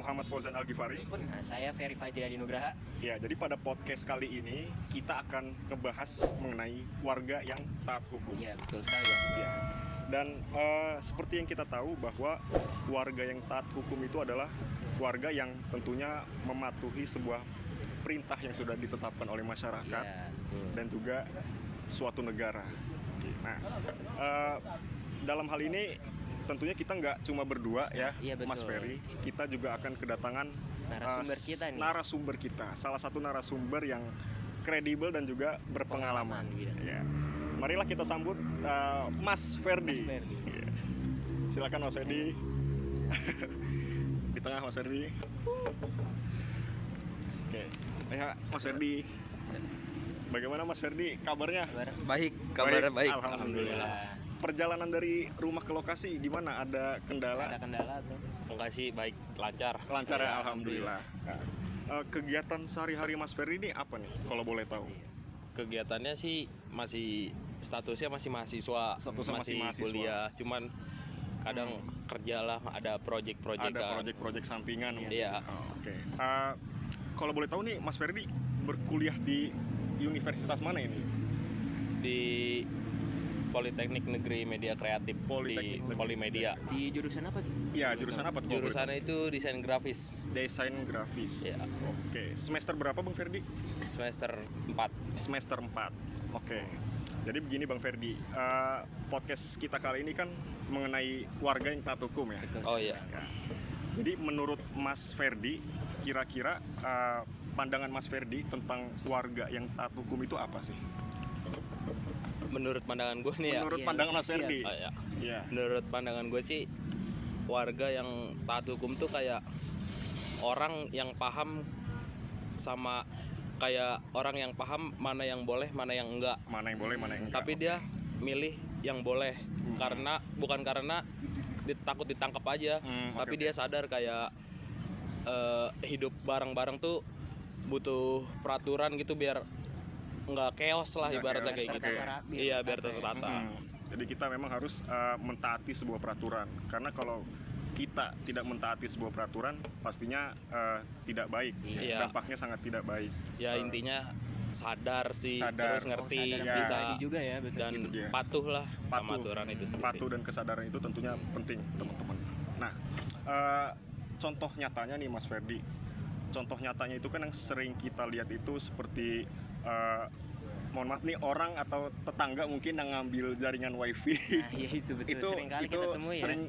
Muhammad Fauzan Al-Ghifari. Nah, saya Ferry Fajri Nugraha. Ya, jadi pada podcast kali ini kita akan ngebahas mengenai warga yang taat hukum. Iya, betul sekali ya. Ya. Dan seperti yang kita tahu bahwa warga yang taat hukum itu adalah warga yang tentunya mematuhi sebuah perintah yang sudah ditetapkan oleh masyarakat dan juga suatu negara. Nah, dalam hal ini tentunya kita nggak cuma berdua ya, Mas Ferry. Kita juga akan kedatangan narasumber kita, salah satu narasumber yang kredibel dan juga berpengalaman. Ya. Marilah kita sambut Mas Ferdi. Ya. Silakan Mas Ferdi. Di tengah Mas Ferdi. Oke, ya Mas Ferdi. Bagaimana Mas Ferdi kabarnya? Baik, kabarnya baik. Alhamdulillah. Perjalanan dari rumah ke lokasi gimana? Ada kendala? Ada kendala bro? Enggak sih, baik, lancar. Lancar ya, alhamdulillah. Kegiatan sehari-hari Mas Ferry ini apa nih, kalau boleh tahu? Kegiatannya sih masih statusnya masih mahasiswa, masih mahasiswa. Kuliah, cuman kadang kerja lah, ada project-project. Ada project-project sampingan. Iya. Oke. Kalau boleh tahu nih, Mas Ferry berkuliah di universitas mana ini? Di Politeknik Negeri Media Kreatif di Polimedia. Di jurusan apa tuh? Iya, jurusan apa tuh? Jurusannya itu desain grafis. Desain grafis. Ya. Oke. Semester berapa Bang Ferdi? Semester 4. Semester 4. Oke. Jadi begini Bang Ferdi, podcast kita kali ini kan mengenai warga yang taat hukum ya. Oh iya. Ya. Jadi menurut Mas Ferdi, kira-kira pandangan Mas Ferdi tentang warga yang taat hukum itu apa sih? Menurut pandangan gue nih Menurut pandangan Mas Ferdi. Ya. Menurut pandangan gue sih, warga yang taat hukum tuh kayak orang yang paham sama kayak orang yang paham mana yang boleh, mana yang enggak. Mana yang boleh, mana yang enggak. Tapi dia milih yang boleh bukan karena takut ditangkap aja, tapi dia sadar kayak hidup bareng-bareng tuh butuh peraturan gitu biar nggak chaos lah ibaratnya kayak gitu. Iya, biar tertata. Jadi kita memang harus mentaati sebuah peraturan, karena kalau kita tidak mentaati sebuah peraturan pastinya tidak baik. Dampaknya sangat tidak baik. Ya intinya sadar terus ngerti bisa juga ya, betul. dan patuh lah sama aturan itu sendiri. Patuh dan kesadaran itu tentunya penting teman-teman. Nah, contoh nyatanya nih Mas Ferdi, contoh nyatanya itu kan yang sering kita lihat itu seperti mohon maaf nih, orang atau tetangga mungkin yang ngambil jaringan wifi. Nah, iya itu betul.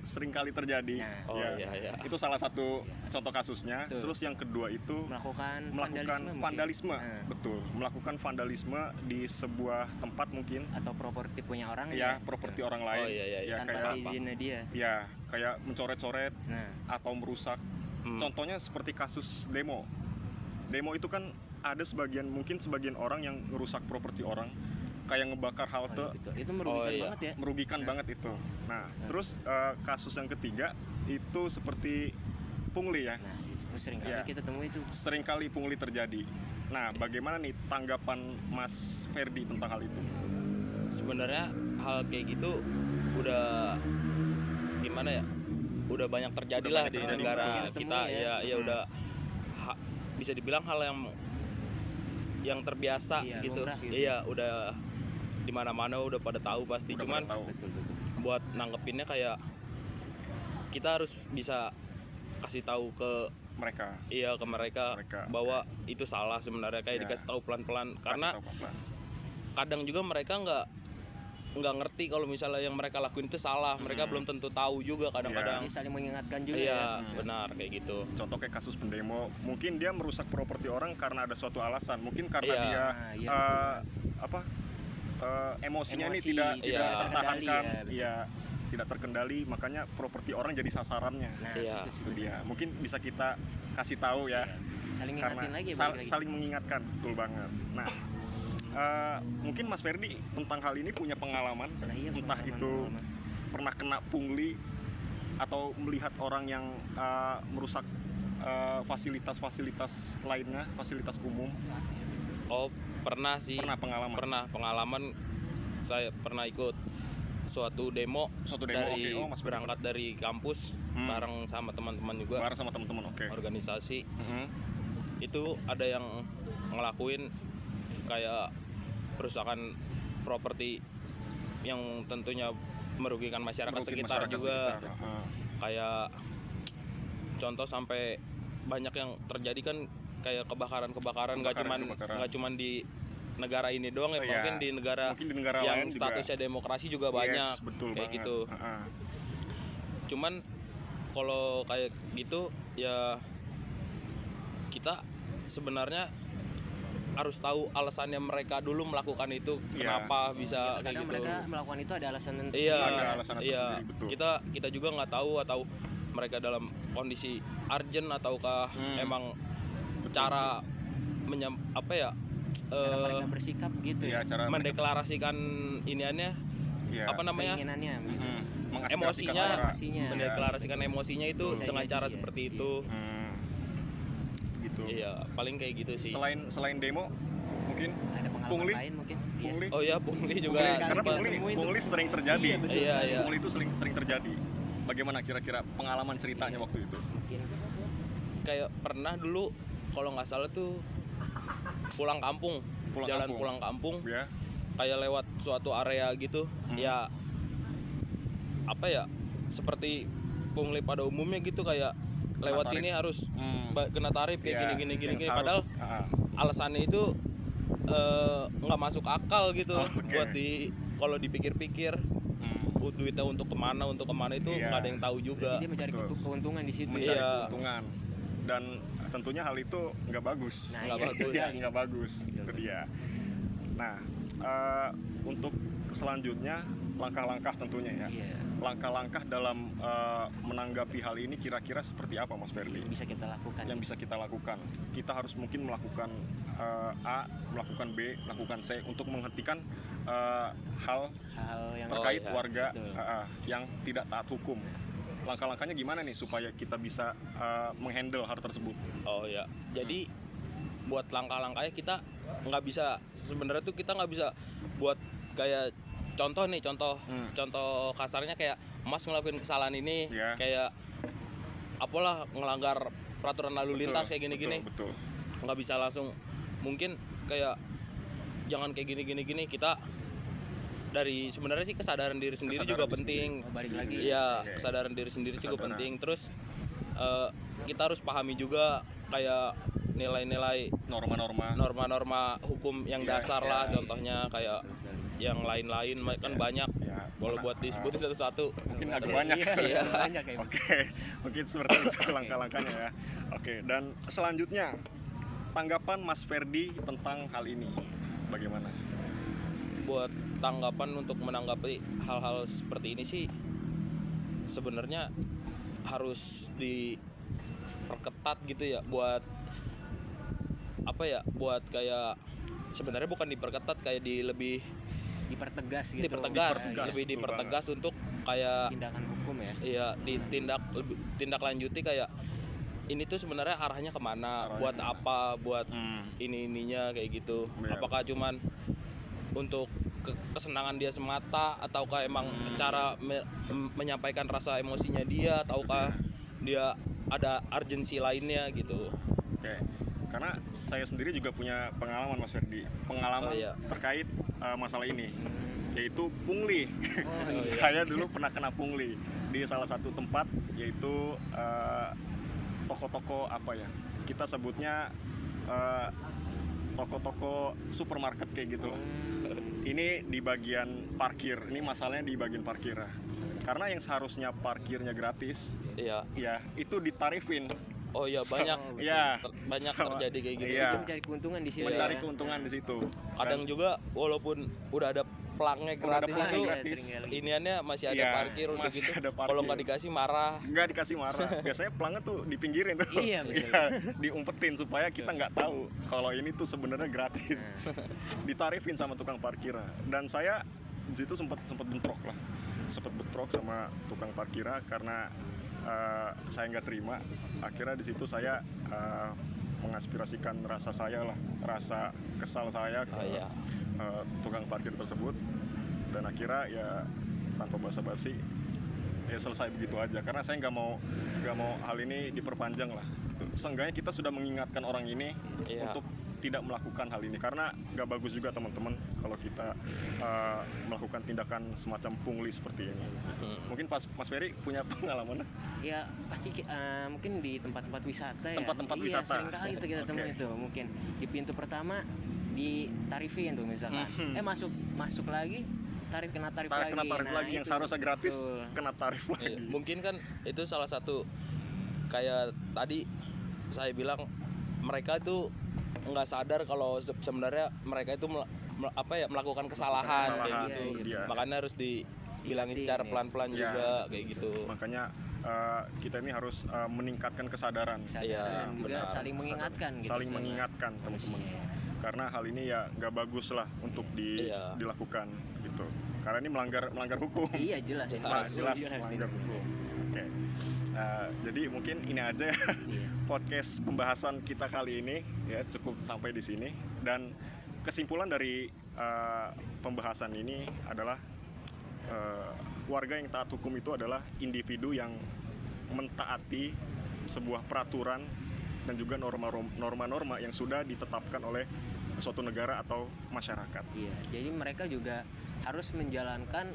Sering kali terjadi. Iya. Itu salah satu contoh kasusnya. Betul. Terus yang kedua itu melakukan vandalisme. Betul, melakukan vandalisme di sebuah tempat mungkin, atau properti punya orang ya, properti orang lain. Ya, tanpa izinnya dia. Ya, kayak mencoret-coret atau merusak. Contohnya seperti kasus demo. Demo itu kan ada sebagian orang yang ngerusak properti orang, kayak ngebakar halte. Itu merugikan banget ya. Merugikan banget itu. Nah, terus kasus yang ketiga itu seperti pungli ya. Nah, itu seringkali kita temui itu. Seringkali pungli terjadi. Nah, bagaimana nih tanggapan Mas Ferdi tentang hal itu? Sebenarnya hal kayak gitu udah gimana ya? Udah banyak terjadi lah di negara kita ya udah bisa dibilang hal yang terbiasa gitu. Iya, udah di mana-mana udah pada tahu pasti. Cuman buat nanggepinnya kayak kita harus bisa kasih tahu ke mereka. Iya, ke mereka bahwa itu salah sebenarnya, kayak dikasih tahu pelan-pelan, karena kadang juga mereka nggak ngerti kalau misalnya yang mereka lakuin itu salah. Mereka belum tentu tahu juga kadang-kadang. Saling mengingatkan juga. Iya, benar kayak gitu. Contoh kayak kasus pendemo, mungkin dia merusak properti orang karena ada suatu alasan. Mungkin karena dia emosinya ini tidak tertahankan, tidak terkendali, makanya properti orang jadi sasarannya. Itu dia. Mungkin bisa kita kasih tahu ya. Saling mengingatkan, betul banget. Nah, mungkin Mas Ferdi tentang hal ini punya pengalaman, entah itu pernah kena pungli atau melihat orang yang merusak fasilitas lainnya, fasilitas umum. Oh, pernah sih. Pernah pengalaman. Saya pernah ikut suatu demo. Berangkat dari kampus. bareng sama teman-teman juga, Bareng sama teman-teman, oke. organisasi. Itu ada yang ngelakuin kayak perusakan properti yang tentunya merugikan masyarakat sekitar juga. Kayak contoh sampai banyak yang terjadi kan, kayak kebakaran nggak cuman di negara ini doang ya, mungkin di negara yang lain statusnya juga. demokrasi juga banyak, Betul kayak banget. gitu. Cuman kalau kayak gitu ya, kita sebenarnya harus tahu alasannya mereka dulu melakukan itu, kenapa bisa kayak Kadang gitu. mereka melakukan itu ada alasan Iya, Ada alasan iya. tersendiri, betul. Kita juga nggak tahu, atau mereka dalam kondisi urgent ataukah emang cara cara mereka bersikap gitu Iya, ya. cara mendeklarasikan iniannya, apa namanya, Keinginannya. mengaspirasikan emosinya, Emosinya. mendeklarasikan emosinya itu Bisa dengan jadi, cara ya. seperti itu. Gitu. Iya, paling kayak gitu sih. Selain demo, mungkin Ada pengalaman pungli. lain mungkin. Iya. Pungli. Oh ya, pungli juga Pungli, karena kita sempat. temuin pungli sering terjadi. Iya. Pungli itu sering terjadi. Bagaimana kira-kira pengalaman ceritanya waktu itu? Mungkin. Kayak pernah dulu kalau nggak salah tuh pulang kampung. Pulang kampung Ya. kayak lewat suatu area gitu, ya apa ya, seperti pungli pada umumnya gitu, kayak lewat tarif. sini harus Hmm. kena tarif kayak Ya, gini. yang Padahal seharus- alasannya itu nggak masuk akal gitu. Oke. Buat kalau dipikir-pikir, duitnya untuk kemana itu Iya. nggak ada yang tahu juga. Jadi mencari Betul. keuntungan di situ mencari Iya. keuntungan, dan tentunya hal itu nggak bagus. Nah, Nggak iya. bagus. Iya, nggak bagus. Betul, Itu dia. Nah, untuk selanjutnya langkah-langkah tentunya ya. Iya. Langkah-langkah dalam menanggapi hal ini kira-kira seperti apa, Mas Ferdi? Bisa kita lakukan. Yang bisa kita lakukan. Kita harus mungkin melakukan A, melakukan B, melakukan C untuk menghentikan hal Hal yang terkait iya. warga Betul. yang tidak taat hukum. Langkah-langkahnya gimana nih supaya kita bisa menghandle hal tersebut? Oh ya, jadi buat langkah-langkahnya kita nggak bisa, sebenarnya tuh kita nggak bisa buat kayak contoh kasarnya kayak Mas ngelakuin kesalahan ini, Ya. kayak apalah ngelanggar peraturan lalu lintas kayak gini-gini, Betul. nggak bisa langsung, mungkin kayak jangan kayak gini, kita dari sebenarnya sih kesadaran diri sendiri Kesadaran juga diri penting. Oh, balik lagi. Iya, Oke. kesadaran diri sendiri juga Kesadaran. penting. Terus kita harus pahami juga kayak nilai-nilai norma-norma hukum yang Iya, dasar iya. lah, contohnya kayak yang lain-lain kan banyak. Ya, Kalau buat disebutin satu-satu mungkin agak banyak. Iya, banyak kayak Oke, mungkin seperti itu langkah-langkahnya ya. Oke, dan selanjutnya tanggapan Mas Ferdi tentang hal ini bagaimana? buat tanggapan untuk menanggapi hal-hal seperti ini sih sebenarnya harus diperketat gitu ya, buat buat kayak sebenarnya bukan diperketat, kayak lebih dipertegas gitu. Dipertegas, lebih betul dipertegas untuk kayak Tindakan hukum ya. iya tindak lanjuti, kayak ini tuh sebenarnya arahnya kemana, buat apa, buat ininya kayak gitu. Iya. Apakah cuman untuk kesenangan dia semata, ataukah emang cara menyampaikan rasa emosinya dia, ataukah dia ada urgensi lainnya gitu. Oke, karena saya sendiri juga punya pengalaman, Mas Ferdi, pengalaman Oh, iya. terkait masalah ini, yaitu pungli. Oh, iya. Saya dulu pernah kena pungli di salah satu tempat, yaitu toko-toko apa ya, kita sebutnya toko-toko supermarket kayak gitu loh. Ini di bagian parkir, ini masalahnya di bagian parkir. Karena yang seharusnya parkirnya gratis, Iya. ya itu ditarifin. Oh iya, banyak Iya. banyak terjadi kayak gitu. Iya. Dia mencari keuntungan di sini. Mencari ya. keuntungan di situ. Kadang juga walaupun udah ada pelangnya Udah ada gratis pelang itu, gratis. sering kali. iniannya masih ada Iya, parkir udah masih gitu. ada parkir. Kalau nggak dikasih marah. Nggak dikasih marah. Biasanya pelangnya tuh dipinggirin tuh. Iya, betul. Iya, diumpetin supaya kita nggak tahu kalau ini tuh sebenarnya gratis. Ditarifin sama tukang parkir. Dan saya di situ sempat bentrok lah. Sempat bentrok sama tukang parkir karena saya nggak terima. Akhirnya di situ saya mengaspirasikan rasa saya lah, rasa kesal saya ke iya. tukang parkir tersebut. Dan akhirnya ya tanpa basa-basi ya selesai begitu aja, karena saya nggak mau hal ini diperpanjang lah. Seenggaknya kita sudah mengingatkan orang ini untuk tidak melakukan hal ini, karena nggak bagus juga teman-teman kalau kita melakukan tindakan semacam pungli seperti ini. Mungkin Mas Ferry punya pengalaman? Ya pasti mungkin di tempat-tempat wisata ya. Tempat-tempat iya, wisata. Sering kali itu kita temui itu. Mungkin di pintu pertama ditarifin tuh misalkan. Masuk lagi kena tarif lagi. Kena tarif lagi yang itu, seharusnya gratis, betul. kena tarif lagi. Mungkin kan itu salah satu, kayak tadi saya bilang, mereka itu nggak sadar kalau sebenarnya mereka itu melakukan kesalahan kayak gitu. Iya. Makanya harus dibilangin secara pelan-pelan juga kayak gitu. Makanya kita ini harus meningkatkan kesadaran. Iya, dan juga benar. saling mengingatkan gitu. Saling mengingatkan teman-teman. Karena hal ini ya nggak bagus lah untuk dilakukan gitu. Karena ini melanggar hukum. Iya, jelas ini. Jelas melanggar hukum. Oke. Jadi mungkin ini aja ya podcast pembahasan kita kali ini, ya cukup sampai di sini. Dan kesimpulan dari pembahasan ini adalah warga yang taat hukum itu adalah individu yang mentaati sebuah peraturan dan juga norma-norma yang sudah ditetapkan oleh suatu negara atau masyarakat. Iya, jadi mereka juga harus menjalankan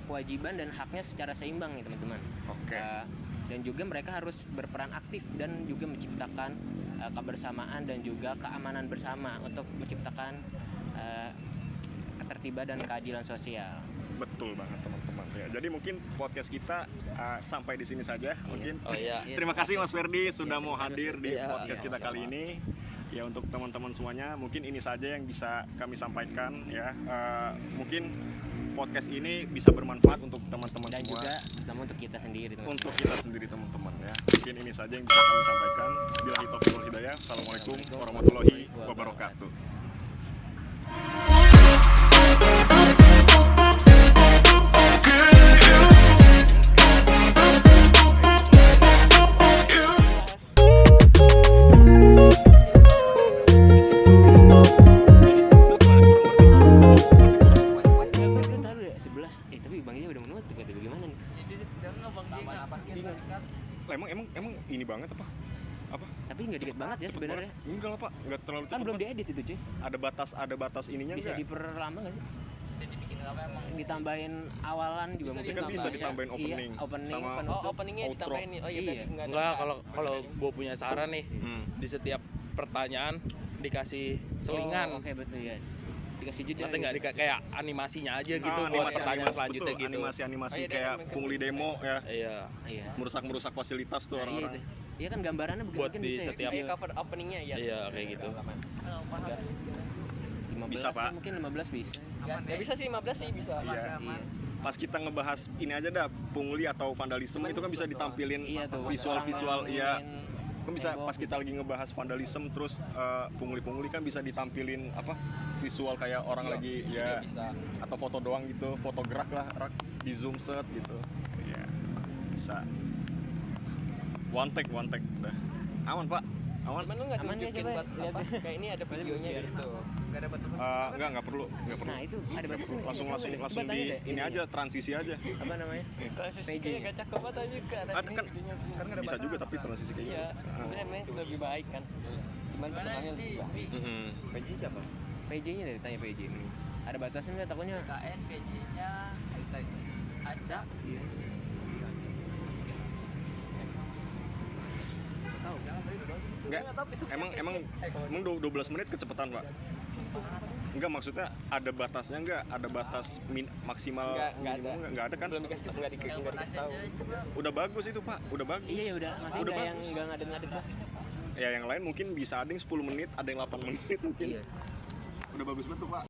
kewajiban dan haknya secara seimbang nih teman-teman. Oke. Dan juga mereka harus berperan aktif dan juga menciptakan kebersamaan dan juga keamanan bersama untuk menciptakan ketertiban dan keadilan sosial. Betul banget teman-teman. Ya, jadi mungkin podcast kita sampai di sini saja. Mungkin. Terima kasih Mas Ferdi sudah mau hadir di podcast kita kali ini. Ya, untuk teman-teman semuanya, mungkin ini saja yang bisa kami sampaikan ya. Mungkin podcast ini bisa bermanfaat untuk teman-teman Dan semua. juga terutama untuk kita sendiri teman-teman. Untuk kita sendiri teman-teman ya. Mungkin ini saja yang bisa kami sampaikan. Billahi taufiq wal hidayah. Assalamualaikum warahmatullahi wabarakatuh. Tapi Bang Ija udah menutup ya, bagaimana nih? Emang ini banget apa? Tapi nggak dikit banget ya sebenarnya. Enggak lah Pak, enggak terlalu cepat. Kan belum Pak. diedit itu cuy. Ada batas ininya Bisa enggak? diperlama nggak sih? Ditambahin awalan juga mungkin kan bisa tambah. ditambahin opening. Iya, opening Sama penutup. Openingnya outro. ditambahin nih. Oh iya, Iya. tadi nggak ada. Enggak, kalau gue punya saran nih, di setiap pertanyaan dikasih selingan. Oke, betul ya. Dikasih jeda. Nanti nggak kayak animasinya aja gitu buat Animasi, pertanyaan selanjutnya betul, gitu. Animasi Oh, iya, kayak kan, pungli demo ya. Iya. Iya. Merusak fasilitas tuh Nah, iya orang-orang. itu. Iya kan gambarannya Buat mungkin di bisa ya. setiap- Kayak cover openingnya ya. Iya, kayak gitu. 15 Bisa, Pak. sih, mungkin 15 bisa. Ya bisa sih 15 sih bisa. Iya. Iya. Pas kita ngebahas ini aja dah, pungli atau vandalisme itu kan bisa ditampilin Iya tuh. visual-visual iya. Orang Kan bisa tembok pas kita lagi ngebahas vandalisme terus pungli-pungli kan bisa ditampilin visual kayak orang lagi ya atau foto doang gitu, foto gerak lah, di zoom set gitu. Iya. Bisa. One take udah. Aman, Pak. Aman. Cuman lu nggak Aman ya, tunjukin coba buat lihat. apa? Kayak ini ada videonya gitu. Nggak ada batasan. Nggak perlu. Nah, itu ada batasnya. Langsung Coba di tanya deh, ini aja transisi aja. Apa namanya? Transisi PJ. kayak gak cakep banget aja kan. Ada kan bisa juga tapi transisi kayak Iya. gitu. Tapi emang lebih baik kan. Cuman pesanannya lebih baik. PJ siapa? PJ-nya dari tanya PJ. Ada batasnya nggak takutnya? KN PJ-nya Aca. Iya. Enggak. Emang 12 menit kecepatan, Pak? Enggak, maksudnya ada batasnya enggak? Ada batas maksimal Nggak ada. Enggak ada kan? Belum dikasih dikasih tahu. Udah bagus itu, Pak. Udah bagus. Iya ya udah, maksudnya Udah nggak yang bagus. nggak ngadet-ngadet pas. Ya yang lain mungkin bisa ada yang 10 menit, ada yang 8 menit mungkin. Iya. Udah bagus banget tuh, Pak.